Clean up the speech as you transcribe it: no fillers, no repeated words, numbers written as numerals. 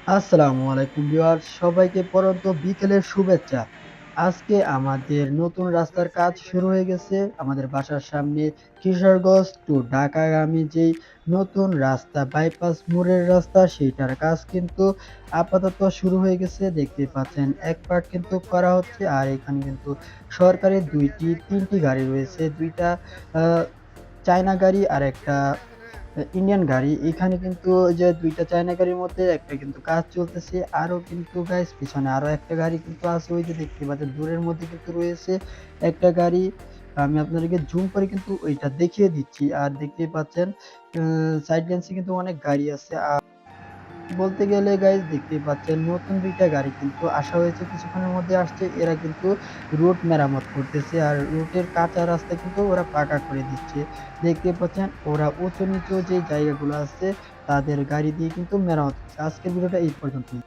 আসসালামু আলাইকুম ভিউয়ার্স, সবাইকে পরন্ত বিকেলের শুভেচ্ছা। আজকে আমাদের নতুন রাস্তার কাজ শুরু হয়ে গেছে। আমাদের বাসার সামনে কিশোরগঞ্জ টু ঢাকাগামী যেই নতুন রাস্তা বাইপাস মোড়ের রাস্তা সেইটার কাজ কিন্তু আপাতত শুরু হয়ে গেছে। দেখতেই পাচ্ছেন এক পার্ট কিন্তু করা হচ্ছে, আর এখানে কিন্তু সরকারি তিনটি গাড়ি রয়েছে। দুইটা আহ চায়না গাড়ি আর একটা ইন্ডিয়ান গাড়ি। এখানে কিন্তু ওই যে ২ টা চায়না গাড়ির মধ্যে একটা কিন্তু কাজ চলতেছে। আরো কিন্তু গাইস পিছনে আরো একটা গাড়ি কিন্তু আছে, ওই যে দেখতে পাচ্ছেন দূরের মধ্যে কিন্তু রয়েছে একটা গাড়ি। আমি আপনাদেরকে জুম করে কিন্তু ওইটা দেখিয়ে দিচ্ছি। আর দেখতেই পাচ্ছেন সাইড লেন্সে কিন্তু অনেক গাড়ি আছে। বলতে গেলে গাইস দেখতেই পাচ্ছেন নতুন ২ টা গাড়ি কিন্তু আসা হয়েছে, কিছুক্ষণের মধ্যে আসছে। এরা কিন্তু রুট মেরামত করতেছে, আর রুটের কাঁচা রাস্তা কিন্তু ওরা পাকা করে দিচ্ছে। দেখতেই পাচ্ছেন ওরা উঁচু নিচু যে জায়গাগুলো আছে তাদের গাড়ি দিয়ে কিন্তু মেরামত করছে। আজকের ভিডিওটা এই পর্যন্তই।